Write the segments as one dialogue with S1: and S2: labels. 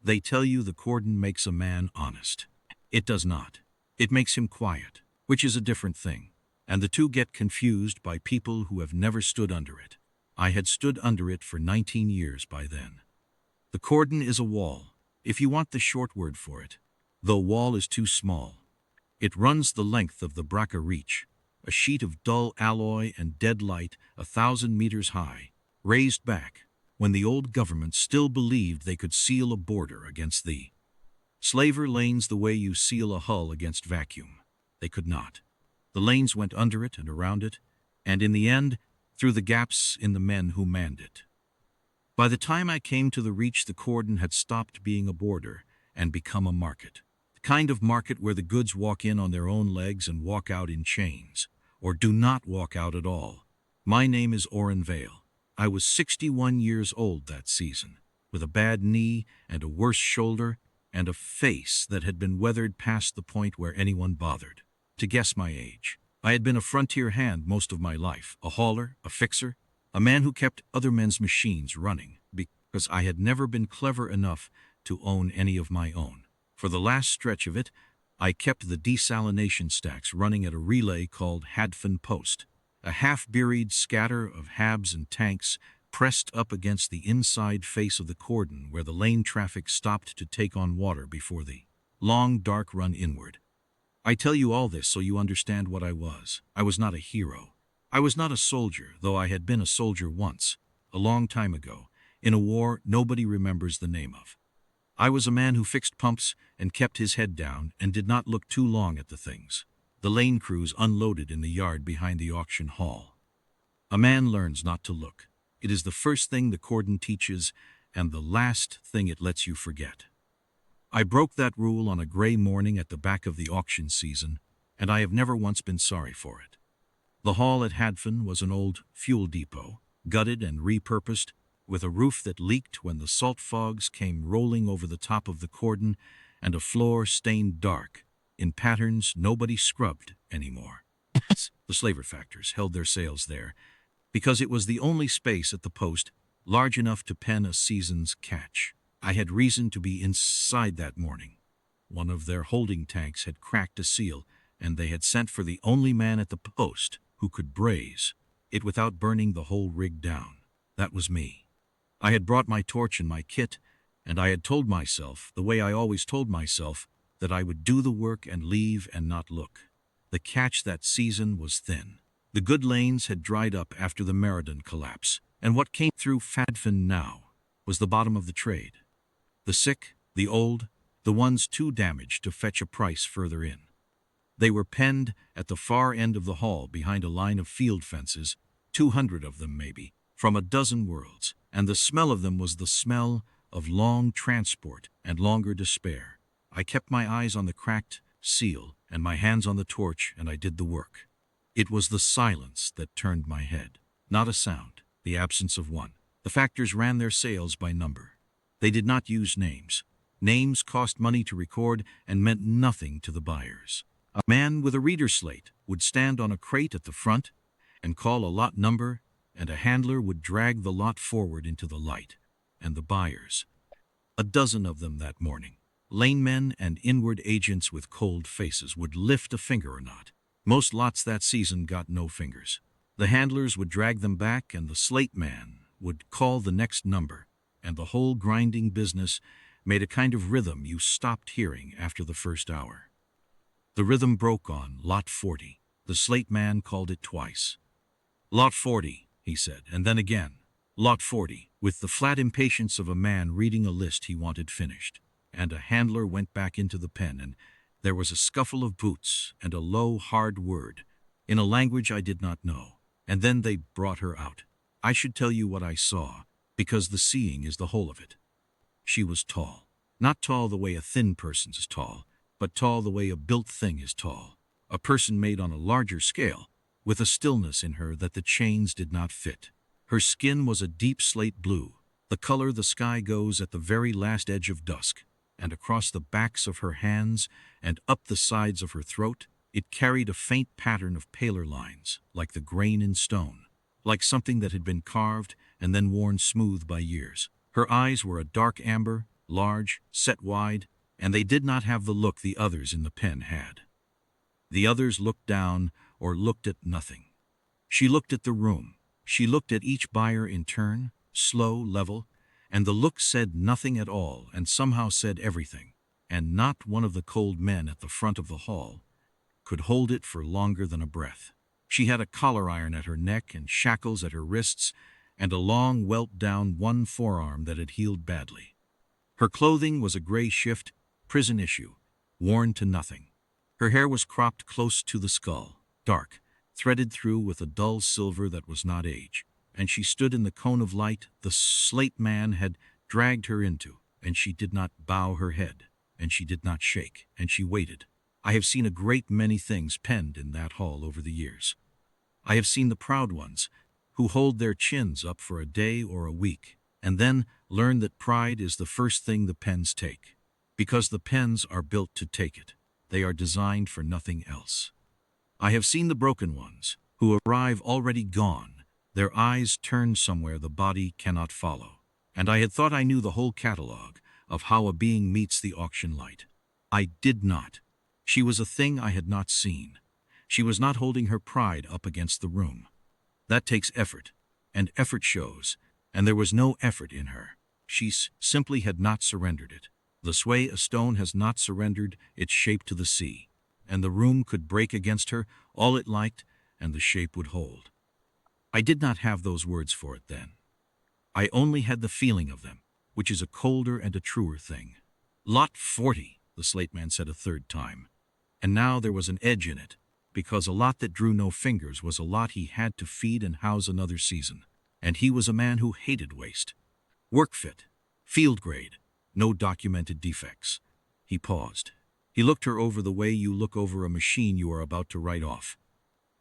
S1: They tell you the cordon makes a man honest. It does not. It makes him quiet, which is a different thing. And the two get confused by people who have never stood under it. I had stood under it for 19 years by then. The cordon is a wall, if you want the short word for it. The wall is too small. It runs the length of the Braca Reach, a sheet of dull alloy and dead light 1,000 meters high, raised back, when the old government still believed they could seal a border against the slaver lanes the way you seal a hull against vacuum. They could not. The lanes went under it and around it, and in the end, through the gaps in the men who manned it. By the time I came to the Reach, the cordon had stopped being a border and become a market. The kind of market where the goods walk in on their own legs and walk out in chains, or do not walk out at all. My name is Orrin Vale. I was 61 years old that season, with a bad knee and a worse shoulder and a face that had been weathered past the point where anyone bothered to guess my age. I had been a frontier hand most of my life, a hauler, a fixer, a man who kept other men's machines running, because I had never been clever enough to own any of my own. For the last stretch of it, I kept the desalination stacks running at a relay called Hadfin Post, a half-buried scatter of habs and tanks pressed up against the inside face of the cordon where the lane traffic stopped to take on water before the long, dark run inward. I tell you all this so you understand what I was. I was not a hero. I was not a soldier, though I had been a soldier once, a long time ago, in a war nobody remembers the name of. I was a man who fixed pumps and kept his head down and did not look too long at the things. The lane crews unloaded in the yard behind the auction hall. A man learns not to look. It is the first thing the cordon teaches and the last thing it lets you forget. I broke that rule on a gray morning at the back of the auction season, and I have never once been sorry for it. The hall at Hadfin was an old fuel depot, gutted and repurposed, with a roof that leaked when the salt fogs came rolling over the top of the cordon and a floor stained dark in patterns nobody scrubbed anymore. The slaver factors held their sales there because it was the only space at the post large enough to pen a season's catch. I had reason to be inside that morning. One of their holding tanks had cracked a seal, and they had sent for the only man at the post who could braze it without burning the whole rig down. That was me. I had brought my torch and my kit, and I had told myself, the way I always told myself, that I would do the work and leave and not look. The catch that season was thin. The good lanes had dried up after the Meriden collapse, and what came through Hadfin now was the bottom of the trade. The sick, the old, the ones too damaged to fetch a price further in. They were penned at the far end of the hall behind a line of field fences, 200 of them maybe, from a dozen worlds, and the smell of them was the smell of long transport and longer despair. I kept my eyes on the cracked seal and my hands on the torch, and I did the work. It was the silence that turned my head, not a sound, the absence of one. The factors ran their sales by number. They did not use names. Names cost money to record and meant nothing to the buyers. A man with a reader slate would stand on a crate at the front and call a lot number, and a handler would drag the lot forward into the light. And the buyers, a dozen of them that morning, lanemen and inward agents with cold faces, would lift a finger or not. Most lots that season got no fingers. The handlers would drag them back, and the slate man would call the next number, and the whole grinding business made a kind of rhythm you stopped hearing after the first hour. The rhythm broke on Lot 40. The slate man called it twice. Lot 40, he said, and then again, Lot 40, with the flat impatience of a man reading a list he wanted finished. And a handler went back into the pen, and there was a scuffle of boots and a low, hard word in a language I did not know. And then they brought her out. I should tell you what I saw, because the seeing is the whole of it. She was tall. Not tall the way a thin person is tall, but tall the way a built thing is tall. A person made on a larger scale, with a stillness in her that the chains did not fit. Her skin was a deep slate blue, the color the sky goes at the very last edge of dusk, and across the backs of her hands and up the sides of her throat, it carried a faint pattern of paler lines, like the grain in stone, like something that had been carved and then worn smooth by years. Her eyes were a dark amber, large, set wide, and they did not have the look the others in the pen had. The others looked down or looked at nothing. She looked at the room. She looked at each buyer in turn, slow, level, and the look said nothing at all and somehow said everything, and not one of the cold men at the front of the hall could hold it for longer than a breath. She had a collar iron at her neck and shackles at her wrists and a long welt down one forearm that had healed badly. Her clothing was a gray shift, prison issue, worn to nothing. Her hair was cropped close to the skull, dark, threaded through with a dull silver that was not age, and she stood in the cone of light the slate man had dragged her into, and she did not bow her head, and she did not shake, and she waited. I have seen a great many things penned in that hall over the years. I have seen the proud ones, who hold their chins up for a day or a week, and then learn that pride is the first thing the pens take. Because the pens are built to take it. They are designed for nothing else. I have seen the broken ones, who arrive already gone, their eyes turned somewhere the body cannot follow. And I had thought I knew the whole catalogue of how a being meets the auction light. I did not. She was a thing I had not seen. She was not holding her pride up against the room. That takes effort, and effort shows, and there was no effort in her. She simply had not surrendered it. The way a stone has not surrendered its shape to the sea, and the room could break against her all it liked, and the shape would hold. I did not have those words for it then. I only had the feeling of them, which is a colder and a truer thing. Lot 40, the slate man said a third time. And now there was an edge in it, because a lot that drew no fingers was a lot he had to feed and house another season. And he was a man who hated waste. Work fit, field grade, no documented defects. He paused. He looked her over the way you look over a machine you are about to write off.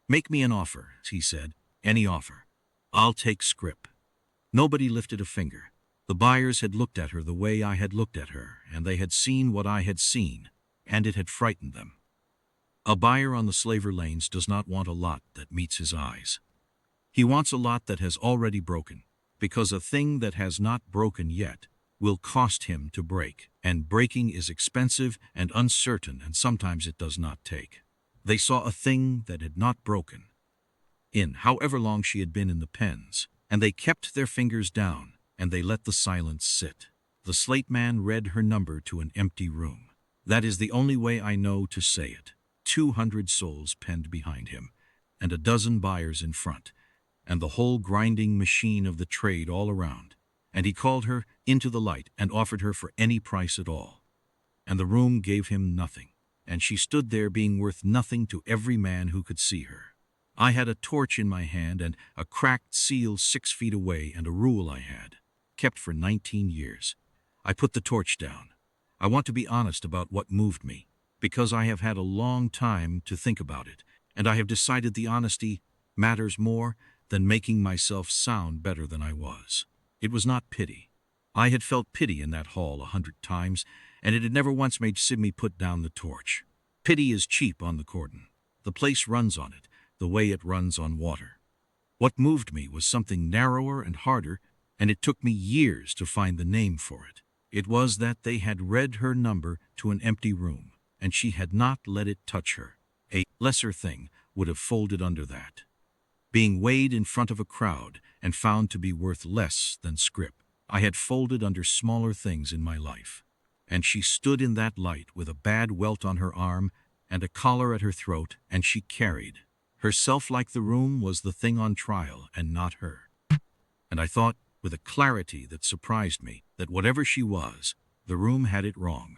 S1: Make me an offer, he said. Any offer. I'll take scrip. Nobody lifted a finger. The buyers had looked at her the way I had looked at her, and they had seen what I had seen, and it had frightened them. A buyer on the slaver lanes does not want a lot that meets his eyes. He wants a lot that has already broken, because a thing that has not broken yet will cost him to break, and breaking is expensive and uncertain, and sometimes it does not take. They saw a thing that had not broken, in however long she had been in the pens, and they kept their fingers down, and they let the silence sit. The slate man read her number to an empty room. That is the only way I know to say it. 200 souls penned behind him, and a dozen buyers in front, and the whole grinding machine of the trade all around. And he called her into the light and offered her for any price at all. And the room gave him nothing, and she stood there being worth nothing to every man who could see her. I had a torch in my hand and a cracked seal 6 feet away and a rule I had, kept for 19 years. I put the torch down. I want to be honest about what moved me, because I have had a long time to think about it, and I have decided the honesty matters more than making myself sound better than I was. It was not pity. I had felt pity in that hall 100 times, and it had never once made Sydney put down the torch. Pity is cheap on the cordon. The place runs on it, the way it runs on water. What moved me was something narrower and harder, and it took me years to find the name for it. It was that they had read her number to an empty room, and she had not let it touch her. A lesser thing would have folded under that. Being weighed in front of a crowd and found to be worth less than scrip, I had folded under smaller things in my life. And she stood in that light with a bad welt on her arm and a collar at her throat, and she carried herself like the room was the thing on trial and not her. And I thought, with a clarity that surprised me, that whatever she was, the room had it wrong.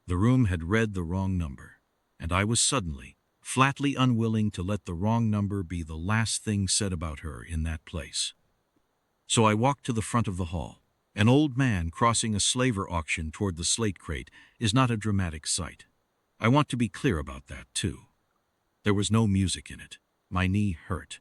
S1: The room had read the wrong number, and I was suddenly, flatly unwilling to let the wrong number be the last thing said about her in that place. So I walked to the front of the hall. An old man crossing a slaver auction toward the slate crate is not a dramatic sight. I want to be clear about that, too. There was no music in it. My knee hurt.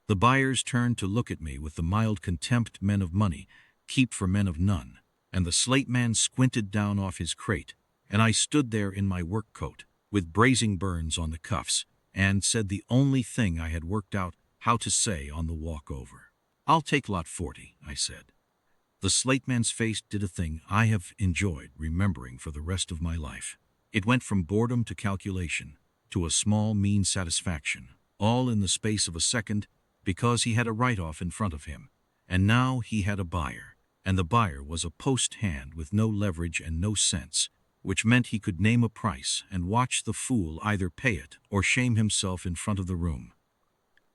S1: The buyers turned to look at me with the mild contempt men of money keep for men of none, and the slate man squinted down off his crate, and I stood there in my work coat, with brazing burns on the cuffs, and said the only thing I had worked out how to say on the walk over. I'll take lot 40, I said. The slate man's face did a thing I have enjoyed remembering for the rest of my life. It went from boredom to calculation, to a small, mean satisfaction, all in the space of a second, because he had a write-off in front of him. And now he had a buyer, and the buyer was a post hand with no leverage and no sense, which meant he could name a price and watch the fool either pay it or shame himself in front of the room.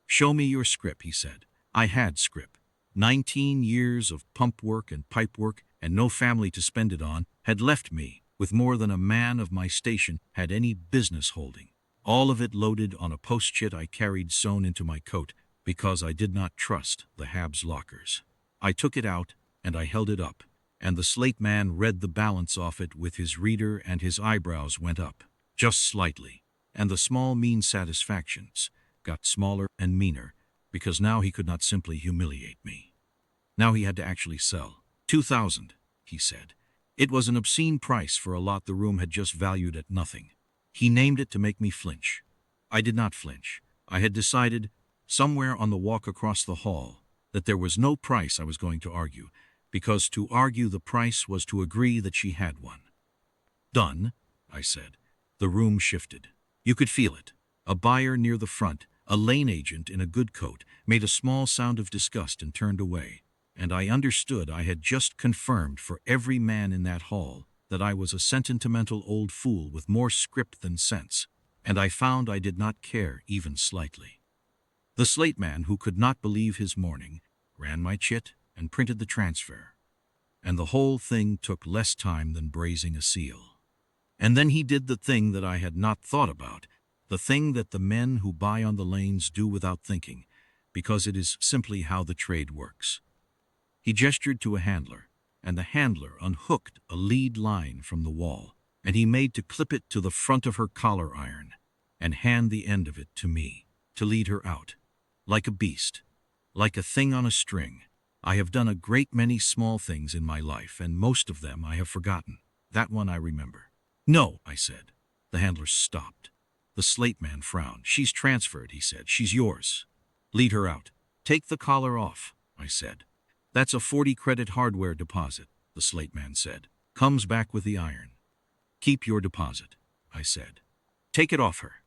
S1: "Show me your scrip," he said. I had scrip. 19 years of pump work and pipe work and no family to spend it on had left me with more than a man of my station had any business holding. All of it loaded on a post-chit I carried sewn into my coat because I did not trust the Habs lockers. I took it out and I held it up, and the slate man read the balance off it with his reader, and his eyebrows went up, just slightly, and the small mean satisfactions got smaller and meaner, because now he could not simply humiliate me. Now he had to actually sell. 2,000, he said. It was an obscene price for a lot the room had just valued at nothing. He named it to make me flinch. I did not flinch. I had decided, somewhere on the walk across the hall, that there was no price I was going to argue, because to argue the price was to agree that she had one. "Done," I said. The room shifted. You could feel it. A buyer near the front, a lane agent in a good coat, made a small sound of disgust and turned away, and I understood I had just confirmed for every man in that hall that I was a sentimental old fool with more scrip than sense, and I found I did not care even slightly. The slate man, who could not believe his morning, ran my chit and printed the transfer, and the whole thing took less time than brazing a seal. And then he did the thing that I had not thought about, the thing that the men who buy on the lanes do without thinking, because it is simply how the trade works. He gestured to a handler, and the handler unhooked a lead line from the wall, and he made to clip it to the front of her collar iron, and hand the end of it to me, to lead her out. Like a beast, like a thing on a string. I have done a great many small things in my life, and most of them I have forgotten. That one I remember. "No," I said. The handler stopped. The slate man frowned. "She's transferred," he said. "She's yours. Lead her out." "Take the collar off," I said. "That's a 40-credit hardware deposit," the slate man said. "Comes back with the iron." "Keep your deposit," I said. "Take it off her."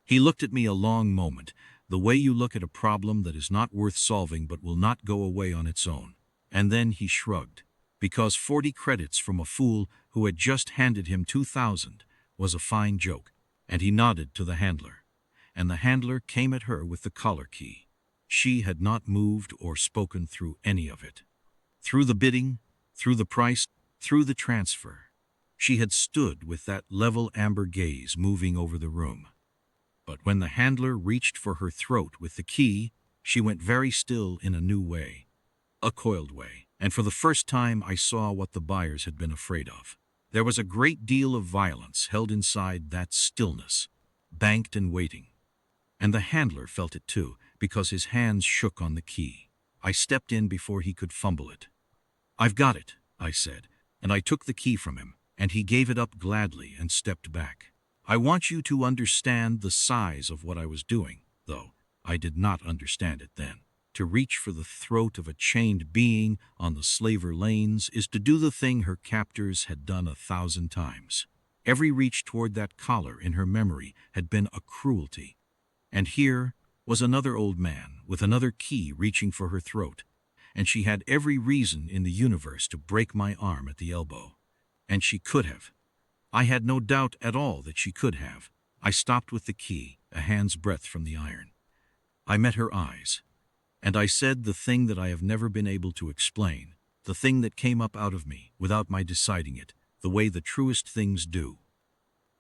S1: He looked at me a long moment, the way you look at a problem that is not worth solving but will not go away on its own. And then he shrugged, because 40 credits from a fool who had just handed him 2,000 was a fine joke, and he nodded to the handler. And the handler came at her with the collar key. She had not moved or spoken through any of it. Through the bidding, through the price, through the transfer. She had stood with that level amber gaze moving over the room. But when the handler reached for her throat with the key, she went very still in a new way, a coiled way, and for the first time I saw what the buyers had been afraid of. There was a great deal of violence held inside that stillness, banked and waiting. And the handler felt it too, because his hands shook on the key. I stepped in before he could fumble it. "I've got it," I said, and I took the key from him, and he gave it up gladly and stepped back. I want you to understand the size of what I was doing, though I did not understand it then. To reach for the throat of a chained being on the slaver lanes is to do the thing her captors had done 1,000 times. Every reach toward that collar in her memory had been a cruelty. And here was another old man with another key reaching for her throat, and she had every reason in the universe to break my arm at the elbow. And she could have. I had no doubt at all that she could have. I stopped with the key, a hand's breadth from the iron. I met her eyes, and I said the thing that I have never been able to explain, the thing that came up out of me without my deciding it, the way the truest things do.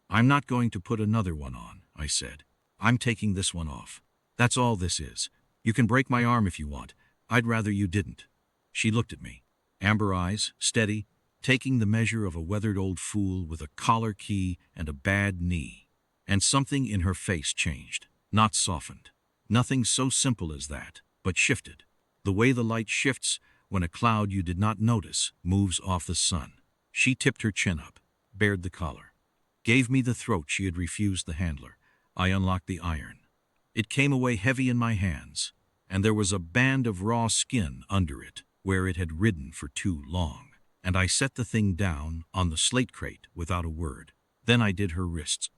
S1: "I'm not going to put another one on," I said. "I'm taking this one off. That's all this is. You can break my arm if you want. I'd rather you didn't." She looked at me, amber eyes, steady, taking the measure of a weathered old fool with a collar key and a bad knee. And something in her face changed, not softened. Nothing so simple as that, but shifted. The way the light shifts when a cloud you did not notice moves off the sun. She tipped her chin up, bared the collar, gave me the throat she had refused the handler. I unlocked the iron. It came away heavy in my hands, and there was a band of raw skin under it, where it had ridden for too long, and I set the thing down on the slate crate without a word. Then I did her wrists.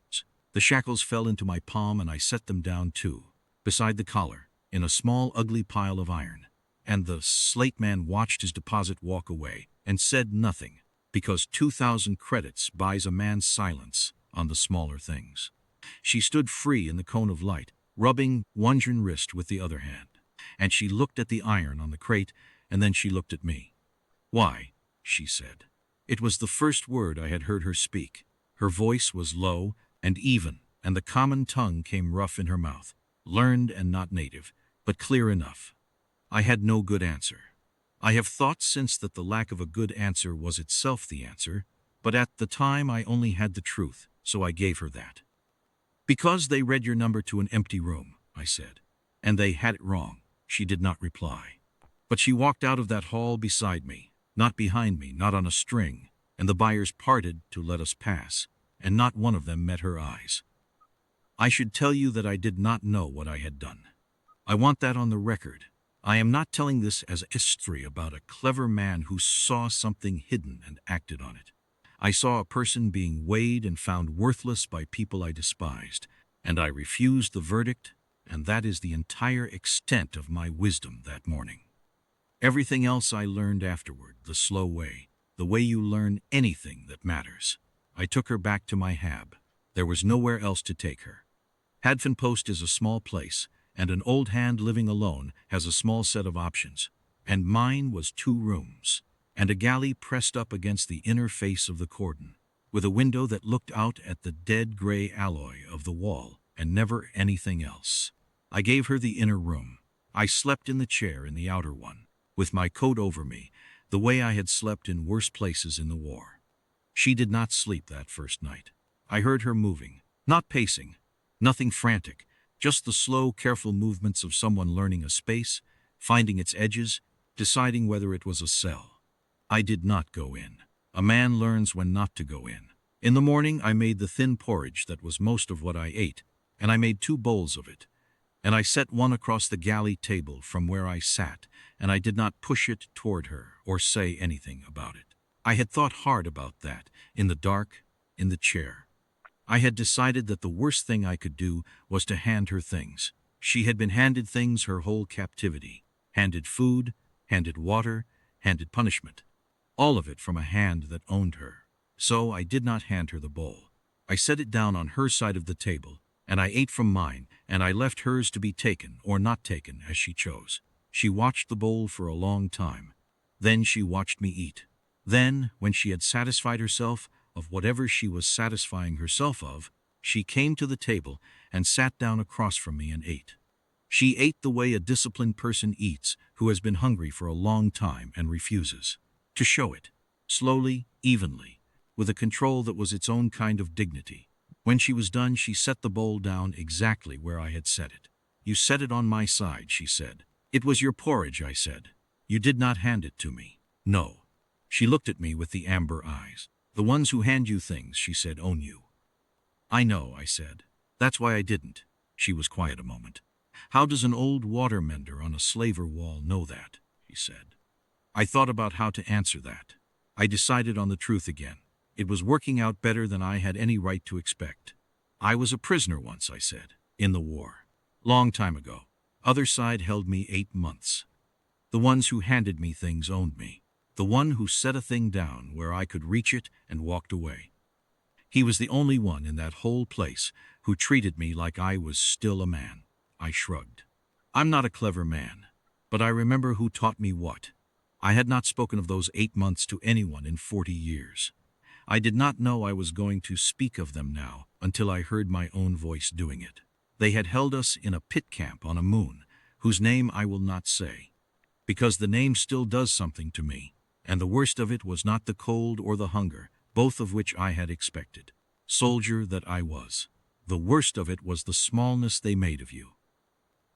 S1: The shackles fell into my palm and I set them down too, beside the collar, in a small ugly pile of iron. And the slate man watched his deposit walk away and said nothing, because 2,000 credits buys a man's silence on the smaller things. She stood free in the cone of light, rubbing one wrist with the other hand, and she looked at the iron on the crate, and then she looked at me. "Why?" she said. It was the first word I had heard her speak. Her voice was low and even, and the common tongue came rough in her mouth, learned and not native, but clear enough. I had no good answer. I have thought since that the lack of a good answer was itself the answer, but at the time I only had the truth, so I gave her that. "Because they read your number to an empty room," I said. "And they had it wrong." She did not reply. But she walked out of that hall beside me, not behind me, not on a string, and the buyers parted to let us pass, and not one of them met her eyes. I should tell you that I did not know what I had done. I want that on the record. I am not telling this as a history about a clever man who saw something hidden and acted on it. I saw a person being weighed and found worthless by people I despised, and I refused the verdict, and that is the entire extent of my wisdom that morning. Everything else I learned afterward, the slow way, the way you learn anything that matters. I took her back to my hab. There was nowhere else to take her. Hadfin Post is a small place, and an old hand living alone has a small set of options, and mine was 2 rooms, and a galley pressed up against the inner face of the cordon, with a window that looked out at the dead gray alloy of the wall, and never anything else. I gave her the inner room. I slept in the chair in the outer one, with my coat over me, the way I had slept in worse places in the war. She did not sleep that first night. I heard her moving, not pacing, nothing frantic, just the slow, careful movements of someone learning a space, finding its edges, deciding whether it was a cell. I did not go in. A man learns when not to go in. In the morning I made the thin porridge that was most of what I ate, and I made 2 bowls of it, and I set one across the galley table from where I sat, and I did not push it toward her or say anything about it. I had thought hard about that, in the dark, in the chair. I had decided that the worst thing I could do was to hand her things. She had been handed things her whole captivity. Handed food, handed water, handed punishment. All of it from a hand that owned her. So I did not hand her the bowl. I set it down on her side of the table, and I ate from mine, and I left hers to be taken or not taken as she chose. She watched the bowl for a long time. Then she watched me eat. Then, when she had satisfied herself of whatever she was satisfying herself of, she came to the table and sat down across from me and ate. She ate the way a disciplined person eats who has been hungry for a long time and refuses to show it, slowly, evenly, with a control that was its own kind of dignity. When she was done, she set the bowl down exactly where I had set it. "You set it on my side," she said. "It was your porridge," I said. "You did not hand it to me." "No." She looked at me with the amber eyes. "The ones who hand you things," she said, "own you." "I know," I said. "That's why I didn't." She was quiet a moment. "How does an old water mender on a slaver wall know that?" she said. I thought about how to answer that. I decided on the truth again. It was working out better than I had any right to expect. "I was a prisoner once," I said, "in the war. Long time ago. Other side held me 8 months. The ones who handed me things owned me. The one who set a thing down where I could reach it and walked away. He was the only one in that whole place who treated me like I was still a man." I shrugged. "I'm not a clever man, but I remember who taught me what." I had not spoken of those 8 months to anyone in 40 years. I did not know I was going to speak of them now until I heard my own voice doing it. They had held us in a pit camp on a moon, whose name I will not say, because the name still does something to me, and the worst of it was not the cold or the hunger, both of which I had expected. Soldier that I was. The worst of it was the smallness they made of you.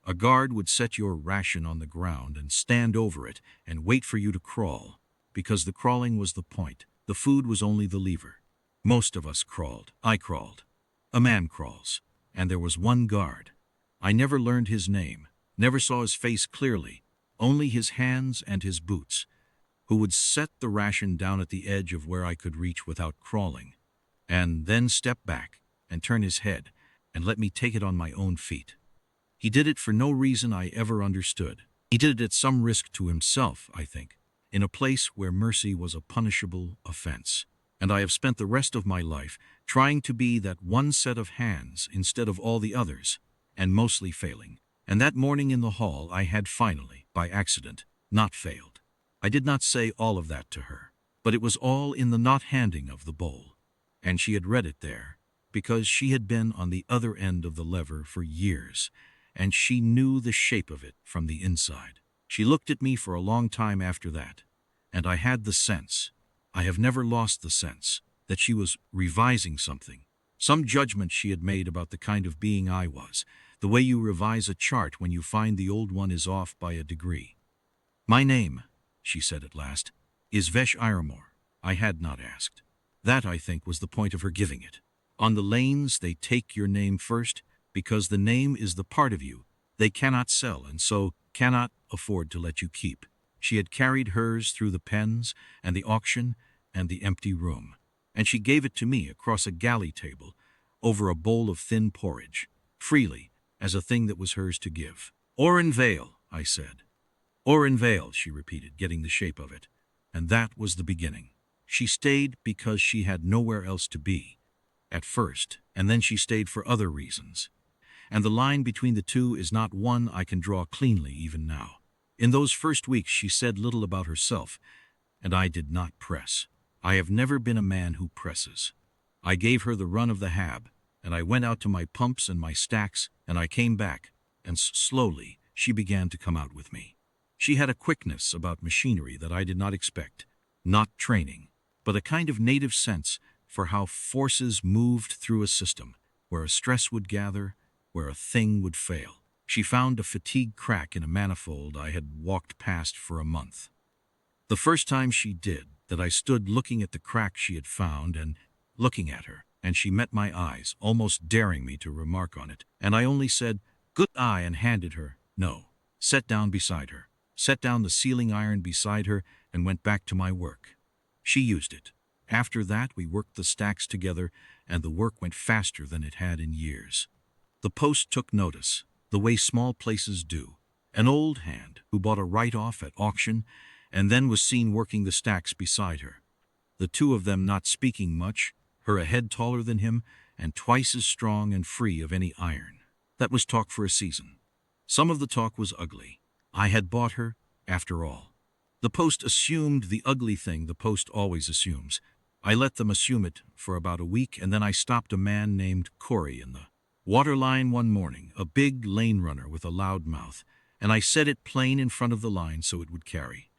S1: A guard would set your ration on the ground and stand over it and wait for you to crawl, because the crawling was the point. The food was only the lever. Most of us crawled. I crawled. A man crawls. And there was one guard. I never learned his name, never saw his face clearly, only his hands and his boots, who would set the ration down at the edge of where I could reach without crawling, and then step back and turn his head and let me take it on my own feet. He did it for no reason I ever understood. He did it at some risk to himself, I think, in a place where mercy was a punishable offense. And I have spent the rest of my life trying to be that one set of hands instead of all the others, and mostly failing. And that morning in the hall I had finally, by accident, not failed. I did not say all of that to her, but it was all in the not handing of the bowl. And she had read it there, because she had been on the other end of the lever for years, and she knew the shape of it from the inside. She looked at me for a long time after that, and I had the sense, I have never lost the sense, that she was revising something, some judgment she had made about the kind of being I was, the way you revise a chart when you find the old one is off by a degree. "My name," she said at last, "is Vesh Iramore." I had not asked. That, I think, was the point of her giving it. On the lanes they take your name first, because the name is the part of you they cannot sell and so cannot afford to let you keep. She had carried hers through the pens and the auction and the empty room, and she gave it to me across a galley table over a bowl of thin porridge, freely, as a thing that was hers to give. "Oren Vale," I said. "Oren Vale," she repeated, getting the shape of it. And that was the beginning. She stayed because she had nowhere else to be, at first, and then she stayed for other reasons. And the line between the two is not one I can draw cleanly even now. In those first weeks she said little about herself, and I did not press. I have never been a man who presses. I gave her the run of the hab, and I went out to my pumps and my stacks, and I came back, and slowly she began to come out with me. She had a quickness about machinery that I did not expect, not training, but a kind of native sense for how forces moved through a system, where a stress would gather, where a thing would fail. She found a fatigue crack in a manifold I had walked past for a month. The first time she did that, I stood looking at the crack she had found and looking at her, and she met my eyes, almost daring me to remark on it, and I only said, "Good eye," and handed her, no, sat down beside her, set down the sealing iron beside her, and went back to my work. She used it. After that we worked the stacks together, and the work went faster than it had in years. The post took notice, the way small places do. An old hand who bought a write-off at auction and then was seen working the stacks beside her. The two of them not speaking much, her a head taller than him and twice as strong and free of any iron. That was talk for a season. Some of the talk was ugly. I had bought her, after all. The post assumed the ugly thing the post always assumes. I let them assume it for about a week, and then I stopped a man named Corey in the waterline one morning, a big lane runner with a loud mouth, and I said it plain in front of the line so it would carry.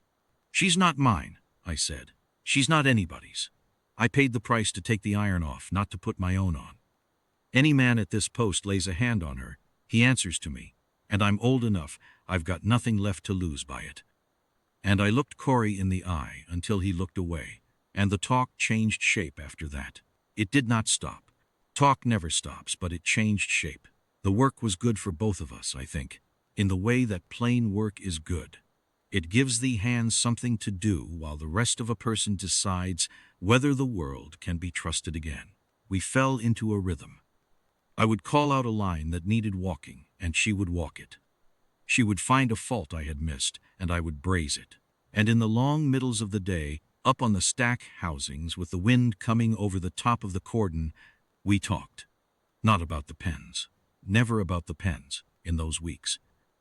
S1: "She's not mine," I said. "She's not anybody's. I paid the price to take the iron off, not to put my own on. Any man at this post lays a hand on her, he answers to me, and I'm old enough, I've got nothing left to lose by it." And I looked Corey in the eye until he looked away, and the talk changed shape after that. It did not stop. Talk never stops, but it changed shape. The work was good for both of us, I think, in the way that plain work is good. It gives the hands something to do while the rest of a person decides whether the world can be trusted again. We fell into a rhythm. I would call out a line that needed walking, and she would walk it. She would find a fault I had missed, and I would braze it. And in the long middles of the day, up on the stack housings with the wind coming over the top of the cordon, we talked. Not about the pens. Never about the pens, in those weeks.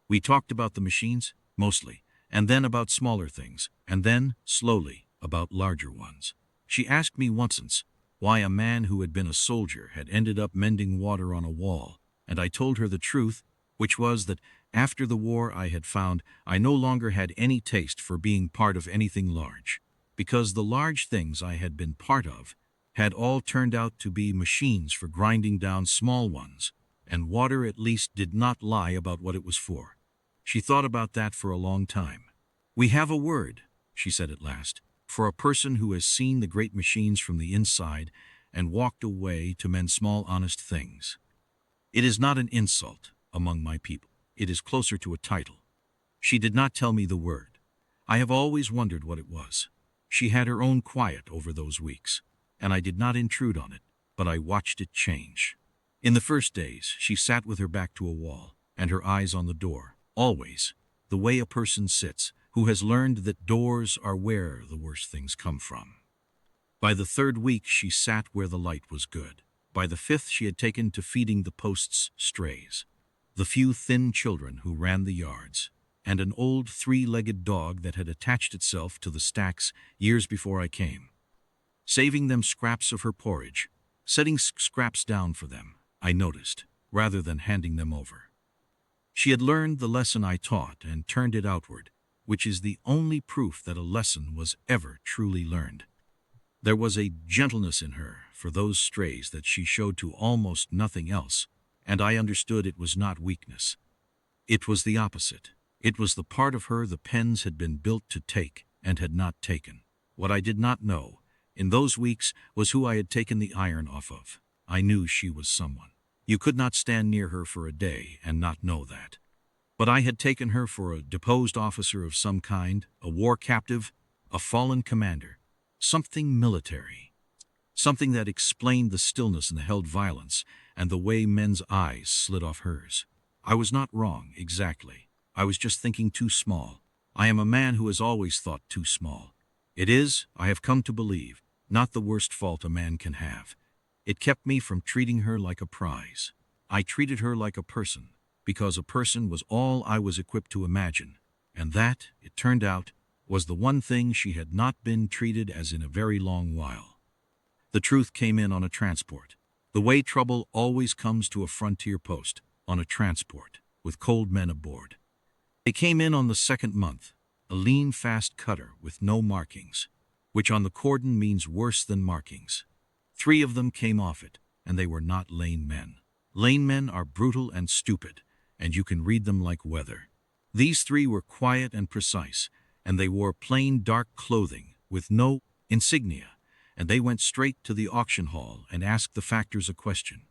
S1: We talked about the machines, mostly, and then about smaller things, and then, slowly, about larger ones. She asked me once why a man who had been a soldier had ended up mending water on a wall, and I told her the truth, which was that after the war I had found I no longer had any taste for being part of anything large, because the large things I had been part of had all turned out to be machines for grinding down small ones, and water at least did not lie about what it was for. She thought about that for a long time. "We have a word," she said at last, "for a person who has seen the great machines from the inside and walked away to mend small honest things. It is not an insult among my people. It is closer to a title. She did not tell me the word. I have always wondered what it was. She had her own quiet over those weeks, and I did not intrude on it, but I watched it change. In the first days, she sat with her back to a wall, and her eyes on the door, always, the way a person sits, who has learned that doors are where the worst things come from. By the third week, she sat where the light was good. By the fifth, she had taken to feeding the post's strays, the few thin children who ran the yards, and an old three-legged dog that had attached itself to the stacks years before I came, saving them scraps of her porridge, setting scraps down for them, I noticed, rather than handing them over. She had learned the lesson I taught and turned it outward, which is the only proof that a lesson was ever truly learned. There was a gentleness in her for those strays that she showed to almost nothing else, and I understood it was not weakness. It was the opposite. It was the part of her the pens had been built to take and had not taken. What I did not know, in those weeks, was who I had taken the iron off of. I knew she was someone. You could not stand near her for a day and not know that. But I had taken her for a deposed officer of some kind, a war captive, a fallen commander, something military, something that explained the stillness and the held violence and the way men's eyes slid off hers. I was not wrong, exactly. I was just thinking too small. I am a man who has always thought too small. It is, I have come to believe, not the worst fault a man can have. It kept me from treating her like a prize. I treated her like a person, because a person was all I was equipped to imagine, and that, it turned out, was the one thing she had not been treated as in a very long while. The truth came in on a transport. The way trouble always comes to a frontier post, on a transport, with cold men aboard. They came in on the second month, a lean, fast cutter with no markings, which on the cordon means worse than markings. 3 of them came off it, and they were not lane men. Lane men are brutal and stupid, and you can read them like weather. These 3 were quiet and precise, and they wore plain dark clothing with no insignia, and they went straight to the auction hall and asked the factors a question.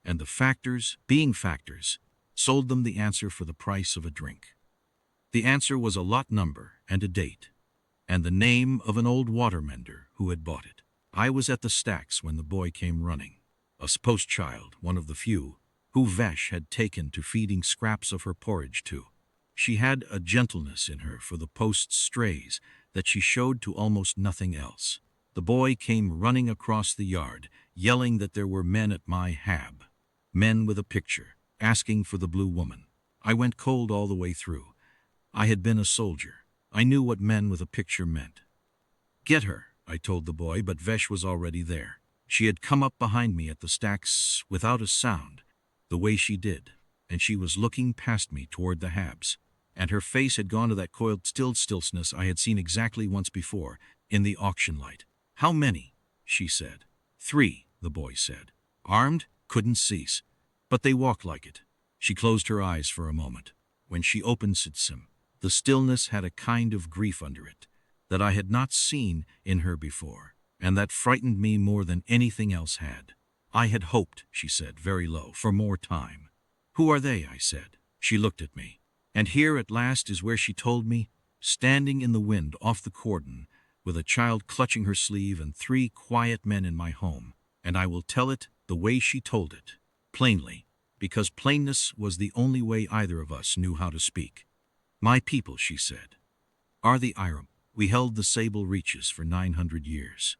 S1: And the factors, being factors, sold them the answer for the price of a drink. The answer was a lot number and a date, and the name of an old water-mender who had bought it. I was at the stacks when the boy came running, a post child, one of the few, who Vesh had taken to feeding scraps of her porridge to. She had a gentleness in her for the post's strays that she showed to almost nothing else. The boy came running across the yard, yelling that there were men at my hab, men with a picture, asking for the blue woman. I went cold all the way through. I had been a soldier. I knew what men with a picture meant. Get her, I told the boy, but Vesh was already there. She had come up behind me at the stacks without a sound, the way she did, and she was looking past me toward the habs, and her face had gone to that coiled stillness I had seen exactly once before, in the auction light. How many? She said. 3, the boy said. Armed? Couldn't cease. But they walked like it. She closed her eyes for a moment. When she opened Sitsim, the stillness had a kind of grief under it that I had not seen in her before, and that frightened me more than anything else had. I had hoped, she said, very low, for more time. Who are they? I said. She looked at me. And here at last is where she told me, standing in the wind off the cordon, with a child clutching her sleeve and 3 quiet men in my home, and I will tell it the way she told it, plainly, because plainness was the only way either of us knew how to speak. My people, she said, are the Iram. We held the sable reaches for 900 years.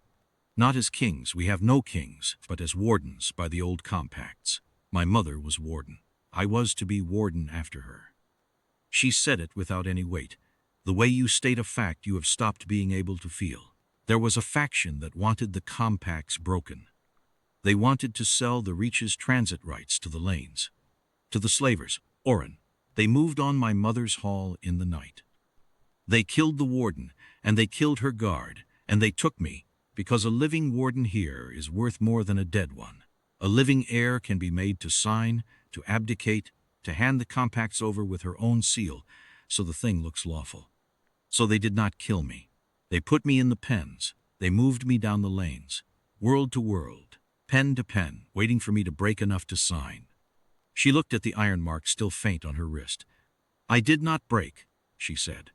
S1: Not as kings, we have no kings, but as wardens by the old compacts. My mother was warden. I was to be warden after her. She said it without any weight. The way you state a fact you have stopped being able to feel. There was a faction that wanted the compacts broken. They wanted to sell the reaches transit rights to the lanes. To the slavers, Oren. They moved on my mother's hall in the night. They killed the warden, and they killed her guard, and they took me, because a living warden-heir is worth more than a dead one. A living heir can be made to sign, to abdicate, to hand the compacts over with her own seal, so the thing looks lawful. So they did not kill me. They put me in the pens. They moved me down the lanes, world to world, pen to pen, waiting for me to break enough to sign. She looked at the iron mark still faint on her wrist. I did not break. she said.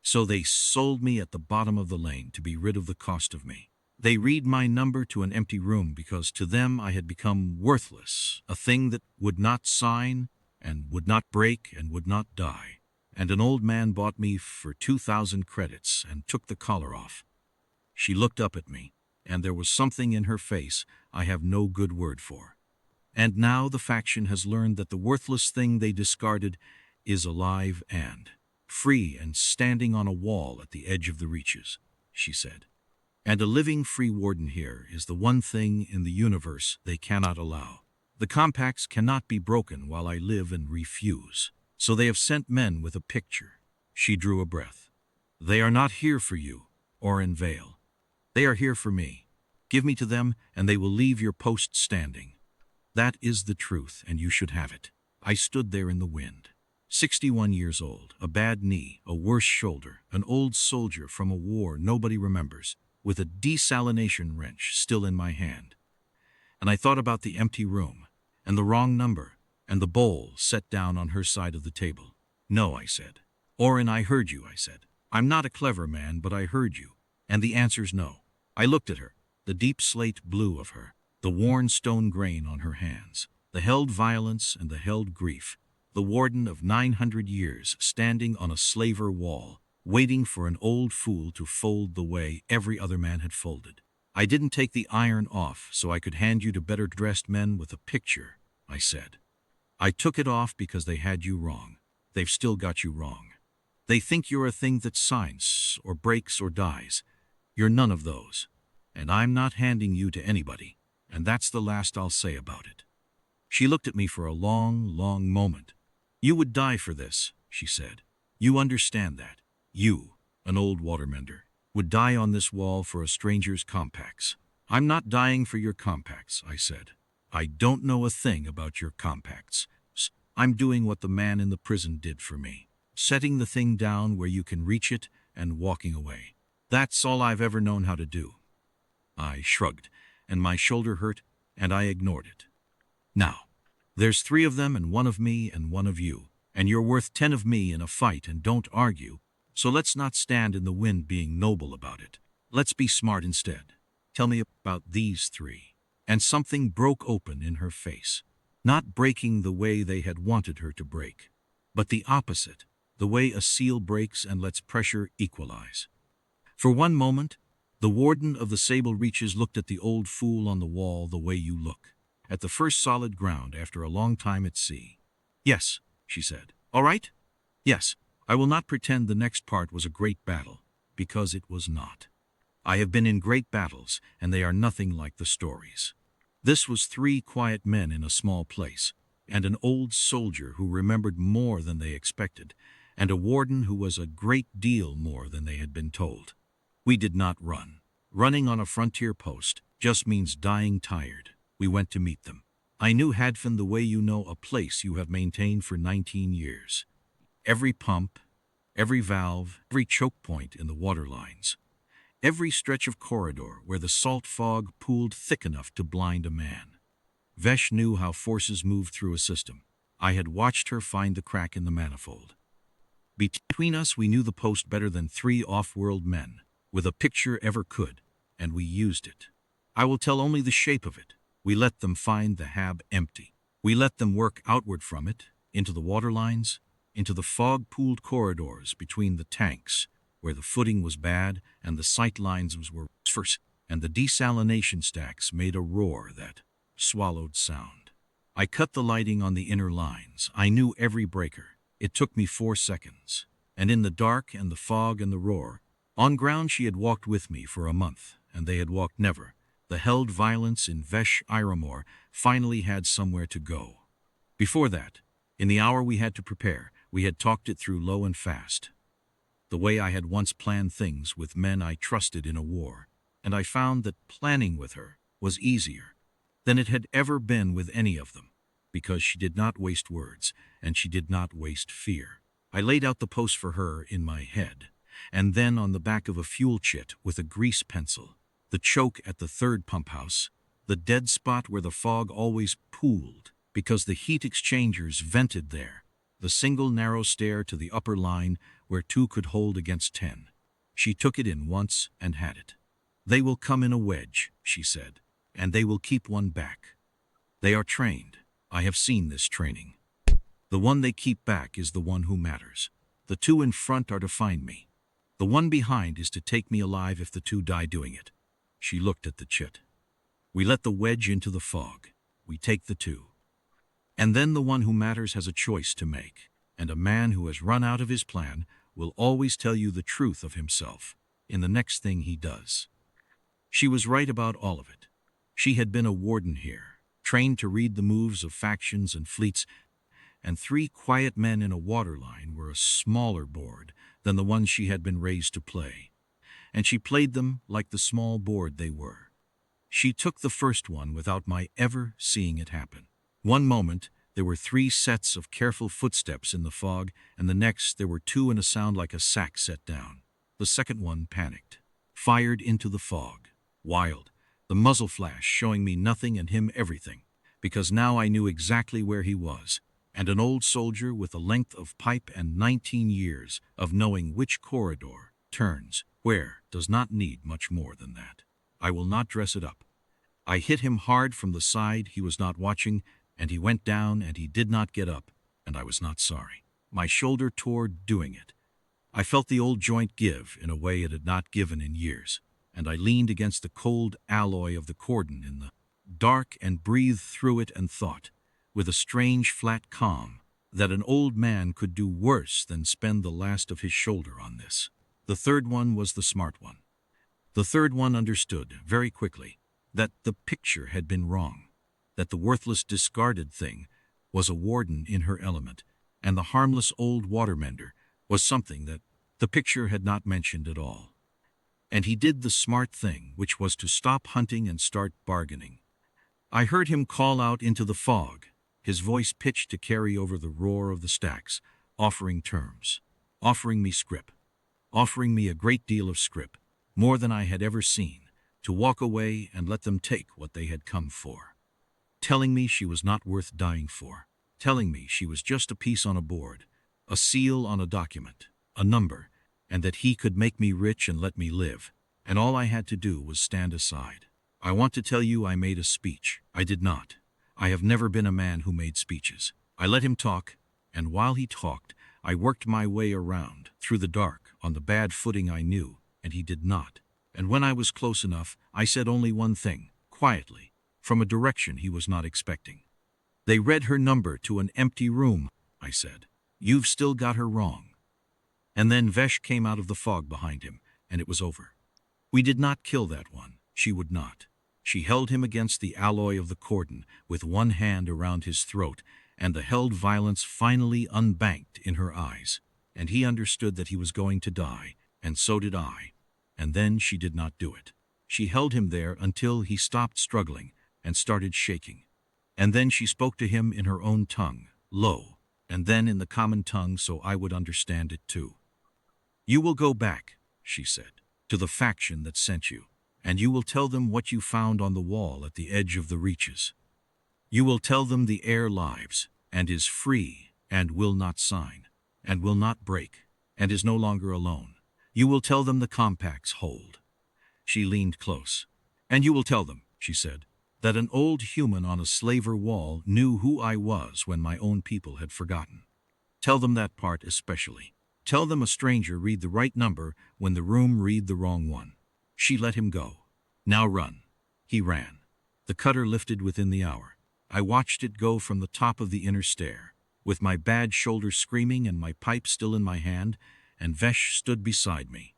S1: So they sold me at the bottom of the lane to be rid of the cost of me. They read my number to an empty room because to them I had become worthless, a thing that would not sign and would not break and would not die. And an old man bought me for 2,000 credits and took the collar off. She looked up at me, and there was something in her face I have no good word for. And now the faction has learned that the worthless thing they discarded is alive and free and standing on a wall at the edge of the reaches, she said. And a living free Warden-heir is the one thing in the universe they cannot allow. The compacts cannot be broken while I live and refuse. So they have sent men with a picture. She drew a breath. They are not here for you, or in Vale. They are here for me. Give me to them, and they will leave your post standing. That is the truth, and you should have it. I stood there in the wind. 61 years old, a bad knee, a worse shoulder, an old soldier from a war nobody remembers, with a desalination wrench still in my hand. And I thought about the empty room, and the wrong number, and the bowl set down on her side of the table. No, I said. Orin, I heard you, I said. I'm not a clever man, but I heard you. And the answer's no. I looked at her, the deep slate blue of her, the worn stone grain on her hands, the held violence and the held grief, the warden of 900 years standing on a slaver wall, waiting for an old fool to fold the way every other man had folded. I didn't take the iron off so I could hand you to better-dressed men with a picture, I said. I took it off because they had you wrong. They've still got you wrong. They think you're a thing that signs or breaks or dies. You're none of those. And I'm not handing you to anybody, and that's the last I'll say about it. She looked at me for a long, long moment. You would die for this, she said. You understand that. You, an old watermender, would die on this wall for a stranger's compacts. I'm not dying for your compacts, I said. I don't know a thing about your compacts. I'm doing what the man in the prison did for me, setting the thing down where you can reach it and walking away. That's all I've ever known how to do. I shrugged, and my shoulder hurt, and I ignored it. Now, there's 3 of them and 1 of me and 1 of you, and you're worth 10 of me in a fight and don't argue, so let's not stand in the wind being noble about it. Let's be smart instead. Tell me about these 3. And something broke open in her face. Not breaking the way they had wanted her to break, but the opposite, the way a seal breaks and lets pressure equalize. For one moment, the warden of the sable reaches looked at the old fool on the wall the way you look, at the first solid ground after a long time at sea. Yes, she said. All right? Yes, I will not pretend the next part was a great battle, because it was not. I have been in great battles, and they are nothing like the stories. This was 3 quiet men in a small place, and an old soldier who remembered more than they expected, and a warden who was a great deal more than they had been told. We did not run. Running on a frontier post just means dying tired. We went to meet them. I knew Hadfin the way you know a place you have maintained for 19 years. Every pump, every valve, every choke point in the water lines, every stretch of corridor where the salt fog pooled thick enough to blind a man. Vesh knew how forces moved through a system. I had watched her find the crack in the manifold. Between us, we knew the post better than 3 off-world men, with a picture ever could, and we used it. I will tell only the shape of it. We let them find the hab empty. We let them work outward from it, into the water lines, into the fog-pooled corridors between the tanks, where the footing was bad and the sight lines were first, and the desalination stacks made a roar that swallowed sound. I cut the lighting on the inner lines. I knew every breaker. It took me 4 seconds. And in the dark and the fog and the roar, on ground she had walked with me for a month, and they had walked never. The held violence in Vesh Iramor finally had somewhere to go. Before that, in the hour we had to prepare, we had talked it through low and fast. The way I had once planned things with men I trusted in a war, and I found that planning with her was easier than it had ever been with any of them, because she did not waste words, and she did not waste fear. I laid out the post for her in my head, and then on the back of a fuel chit with a grease pencil, the choke at the 3rd pump house, the dead spot where the fog always pooled, because the heat exchangers vented there, the single narrow stair to the upper line where 2 could hold against 10. She took it in once and had it. "They will come in a wedge," she said, "and they will keep one back. They are trained. I have seen this training. The one they keep back is the one who matters. The 2 in front are to find me. The one behind is to take me alive if the 2 die doing it." She looked at the chit. "We let the wedge into the fog. We take the 2. And then the one who matters has a choice to make, and a man who has run out of his plan will always tell you the truth of himself in the next thing he does." She was right about all of it. She had been a Warden-heir, trained to read the moves of factions and fleets, and 3 quiet men in a waterline were a smaller board than the ones she had been raised to play, and she played them like the small board they were. She took the first one without my ever seeing it happen. One moment, there were 3 sets of careful footsteps in the fog, and the next there were 2 in a sound like a sack set down. The second one panicked, fired into the fog. Wild, the muzzle flash showing me nothing and him everything, because now I knew exactly where he was, and an old soldier with a length of pipe and 19 years of knowing which corridor turns where does not need much more than that. I will not dress it up. I hit him hard from the side. He was not watching, and he went down, and he did not get up, and I was not sorry. My shoulder tore doing it. I felt the old joint give in a way it had not given in years, and I leaned against the cold alloy of the cordon in the dark and breathed through it and thought, with a strange flat calm, that an old man could do worse than spend the last of his shoulder on this. The third one was the smart one. The third one understood, very quickly, that the picture had been wrong, that the worthless discarded thing was a warden in her element, and the harmless old watermender was something that the picture had not mentioned at all. And he did the smart thing, which was to stop hunting and start bargaining. I heard him call out into the fog, his voice pitched to carry over the roar of the stacks, offering terms, offering me scrip, offering me a great deal of scrip, more than I had ever seen, to walk away and let them take what they had come for. Telling me she was not worth dying for, telling me she was just a piece on a board, a seal on a document, a number, and that he could make me rich and let me live, and all I had to do was stand aside. I want to tell you I made a speech. I did not. I have never been a man who made speeches. I let him talk, and while he talked, I worked my way around, through the dark, on the bad footing I knew, and he did not. And when I was close enough, I said only one thing, quietly, from a direction he was not expecting. "They read her number to an empty room," I said. "You've still got her wrong." And then Vesh came out of the fog behind him, and it was over. We did not kill that one. She would not. She held him against the alloy of the cordon, with one hand around his throat, and the held violence finally unbanked in her eyes. And he understood that he was going to die, and so did I. And then she did not do it. She held him there until he stopped struggling and started shaking. And then she spoke to him in her own tongue, low, and then in the common tongue so I would understand it too. "You will go back," she said, "to the faction that sent you, and you will tell them what you found on the wall at the edge of the reaches. You will tell them the heir lives, and is free, and will not sign, and will not break, and is no longer alone. You will tell them the compacts hold." She leaned close. "And you will tell them," she said, "that an old human on a slaver wall knew who I was when my own people had forgotten. Tell them that part especially. Tell them a stranger read the right number when the room read the wrong one." She let him go. "Now run." He ran. The cutter lifted within the hour. I watched it go from the top of the inner stair, with my bad shoulder screaming and my pipe still in my hand, and Vesh stood beside me,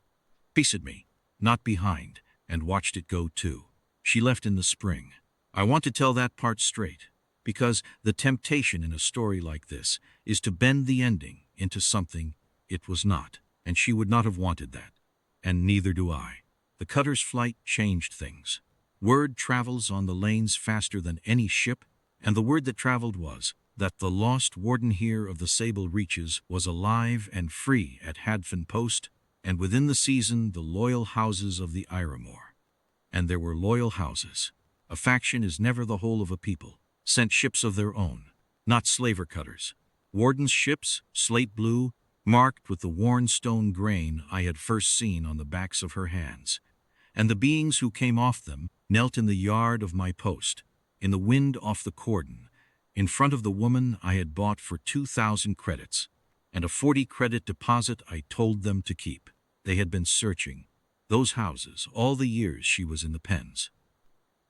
S1: beside me, not behind, and watched it go too. She left in the spring. I want to tell that part straight, because the temptation in a story like this is to bend the ending into something it was not, and she would not have wanted that, and neither do I. The cutter's flight changed things. Word travels on the lanes faster than any ship, and the word that traveled was that the lost Warden-heir of the Sable Reaches was alive and free at Hadfin Post, and within the season the loyal houses of the Iramore. And there were loyal houses. A faction is never the whole of a people, sent ships of their own, not slaver cutters. Warden's ships, slate blue, marked with the worn stone grain I had first seen on the backs of her hands. And the beings who came off them knelt in the yard of my post, in the wind off the cordon, in front of the woman I had bought for 2,000 credits, and a 40-credit deposit I told them to keep. They had been searching those houses all the years she was in the pens.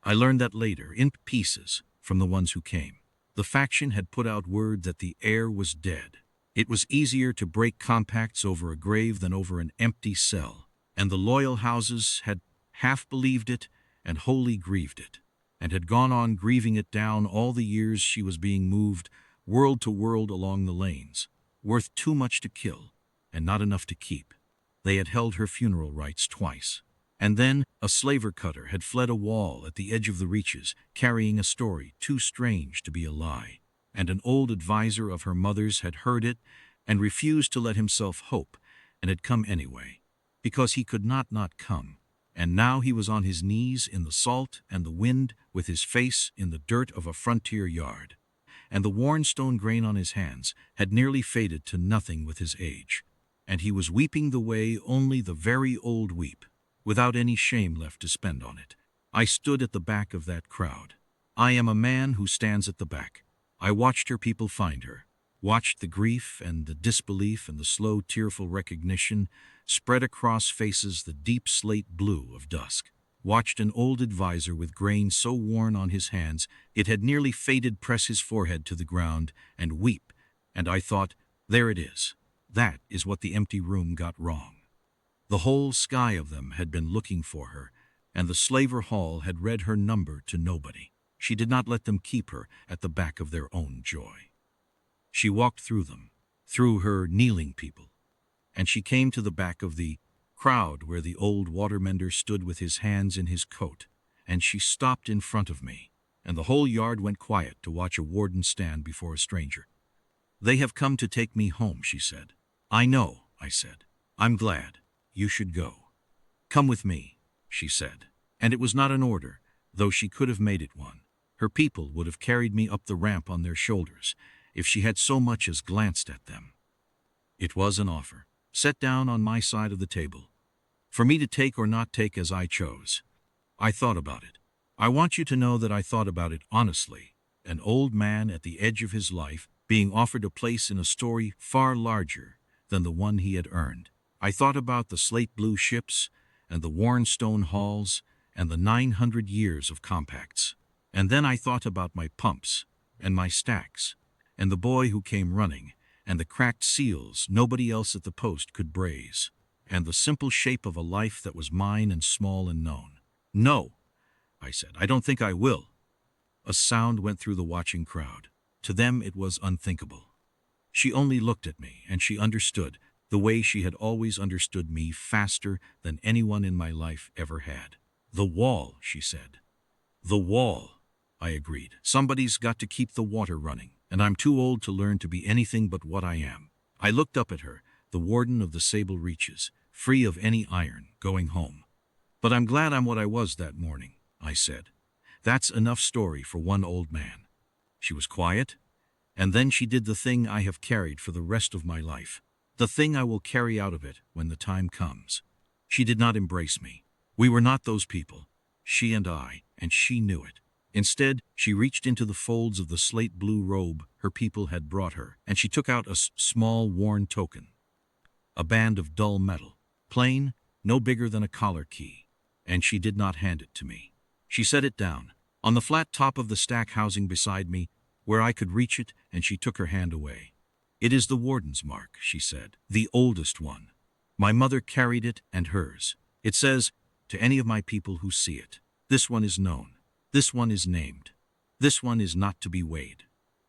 S1: I learned that later, in pieces, from the ones who came. The faction had put out word that the heir was dead. It was easier to break compacts over a grave than over an empty cell, and the loyal houses had half believed it and wholly grieved it, and had gone on grieving it down all the years she was being moved world to world along the lanes, worth too much to kill and not enough to keep. They had held her funeral rites twice. And then a slaver cutter had fled a wall at the edge of the reaches, carrying a story too strange to be a lie. And an old advisor of her mother's had heard it and refused to let himself hope, and had come anyway, because he could not come. And now he was on his knees in the salt and the wind, with his face in the dirt of a frontier yard. And the worn stone grain on his hands had nearly faded to nothing with his age. And he was weeping the way only the very old weep, without any shame left to spend on it. I stood at the back of that crowd. I am a man who stands at the back. I watched her people find her, watched the grief and the disbelief and the slow, tearful recognition spread across faces the deep slate blue of dusk, watched an old advisor with grain so worn on his hands it had nearly faded press his forehead to the ground and weep, and I thought, there it is. That is what the empty room got wrong. The whole sky of them had been looking for her, and the slaver hall had read her number to nobody. She did not let them keep her at the back of their own joy. She walked through them, through her kneeling people, and she came to the back of the crowd where the old watermender stood with his hands in his coat, and she stopped in front of me, and the whole yard went quiet to watch a warden stand before a stranger. "They have come to take me home," she said. "I know," I said. "I'm glad. You should go." "Come with me," she said. And it was not an order, though she could have made it one. Her people would have carried me up the ramp on their shoulders if she had so much as glanced at them. It was an offer, set down on my side of the table, for me to take or not take as I chose. I thought about it. I want you to know that I thought about it honestly. An old man at the edge of his life being offered a place in a story far larger than the one he had earned. I thought about the slate blue ships and the worn stone halls and the 900 years of compacts. And then I thought about my pumps and my stacks and the boy who came running and the cracked seals nobody else at the post could braze, and the simple shape of a life that was mine and small and known. "No," I said, "I don't think I will." A sound went through the watching crowd. To them it was unthinkable. She only looked at me, and she understood, the way she had always understood me, faster than anyone in my life ever had. "The wall," she said. "The wall," I agreed. "Somebody's got to keep the water running, and I'm too old to learn to be anything but what I am." I looked up at her, the warden of the sable reaches, free of any iron, going home. "But I'm glad I'm what I was that morning," I said. "That's enough story for one old man." She was quiet, and then she did the thing I have carried for the rest of my life, the thing I will carry out of it when the time comes. She did not embrace me. We were not those people, she and I, and she knew it. Instead, she reached into the folds of the slate blue robe her people had brought her, and she took out a small worn token, a band of dull metal, plain, no bigger than a collar key, and she did not hand it to me. She set it down, on the flat top of the stack housing beside me, where I could reach it, and she took her hand away. "It is the warden's mark," she said, "the oldest one. My mother carried it and hers. It says, to any of my people who see it, this one is known, this one is named, this one is not to be weighed."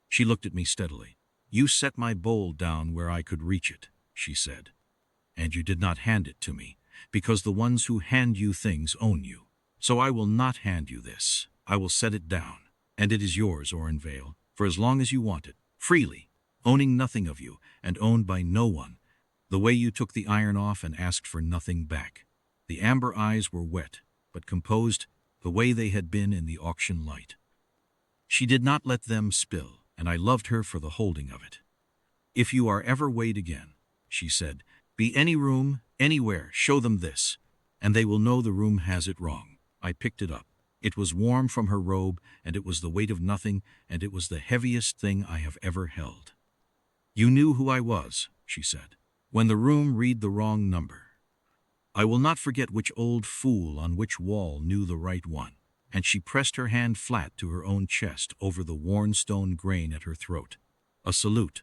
S1: She looked at me steadily. "You set my bowl down where I could reach it," she said, "and you did not hand it to me, because the ones who hand you things own you. So I will not hand you this. I will set it down, and it is yours, Orenvale, for as long as you want it, freely, owning nothing of you, and owned by no one, the way you took the iron off and asked for nothing back." The amber eyes were wet, but composed, the way they had been in the auction light. She did not let them spill, and I loved her for the holding of it. "If you are ever weighed again," she said, "be any room, anywhere, show them this, and they will know the room has it wrong." I picked it up. It was warm from her robe, and it was the weight of nothing, and it was the heaviest thing I have ever held. "You knew who I was," she said. "When the room read the wrong number. I will not forget which old fool on which wall knew the right one." And she pressed her hand flat to her own chest over the worn stone grain at her throat. A salute.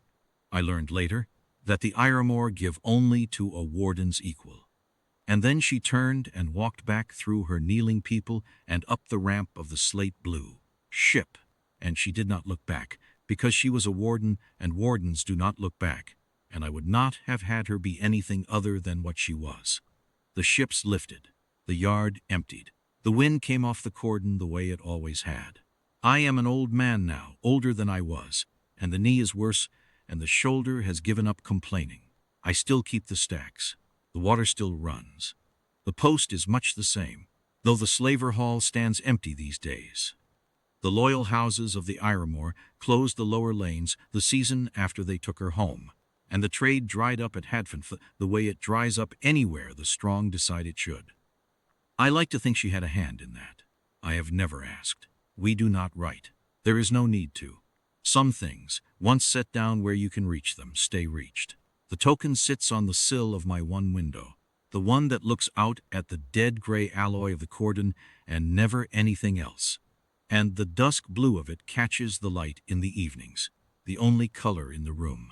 S1: I learned later that the Iramore give only to a warden's equal. And then she turned and walked back through her kneeling people and up the ramp of the slate blue ship. And she did not look back, because she was a warden, and wardens do not look back, and I would not have had her be anything other than what she was. The ships lifted. The yard emptied. The wind came off the cordon the way it always had. I am an old man now, older than I was, and the knee is worse, and the shoulder has given up complaining. I still keep the stacks. The water still runs. The post is much the same, though the slaver hall stands empty these days. The loyal houses of the Iramore closed the lower lanes the season after they took her home, and the trade dried up at Hadfanth the way it dries up anywhere the strong decide it should. I like to think she had a hand in that. I have never asked. We do not write. There is no need to. Some things, once set down where you can reach them, stay reached. The token sits on the sill of my one window, the one that looks out at the dead gray alloy of the cordon and never anything else. And the dusk blue of it catches the light in the evenings, the only color in the room.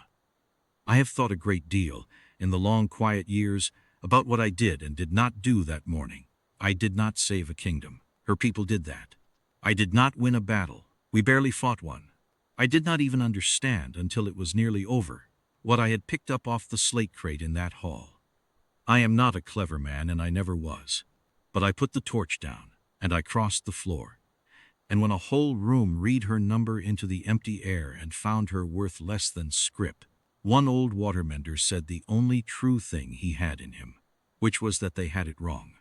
S1: I have thought a great deal, in the long quiet years, about what I did and did not do that morning. I did not save a kingdom. Her people did that. I did not win a battle. We barely fought one. I did not even understand, until it was nearly over, what I had picked up off the slate crate in that hall. I am not a clever man, and I never was. But I put the torch down, and I crossed the floor. And when a whole room read her number into the empty air and found her worth less than scrip, one old watermender said the only true thing he had in him, which was that they had it wrong.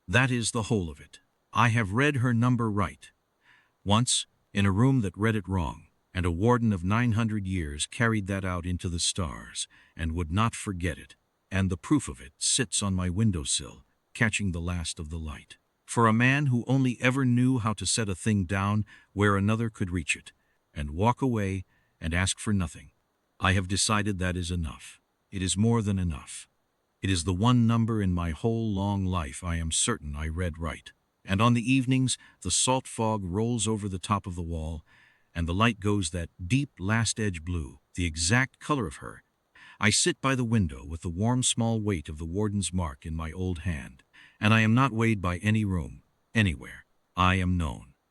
S1: That is the whole of it. I have read her number right. Once, in a room that read it wrong, and a warden of 900 years carried that out into the stars, and would not forget it, and the proof of it sits on my windowsill, catching the last of the light. For a man who only ever knew how to set a thing down where another could reach it, and walk away and ask for nothing, I have decided that is enough. It is more than enough. It is the one number in my whole long life I am certain I read right. And on the evenings, the salt fog rolls over the top of the wall, and the light goes that deep last-edge blue, the exact color of her. I sit by the window with the warm small weight of the warden's mark in my old hand, and I am not weighed by any room, anywhere. I am known.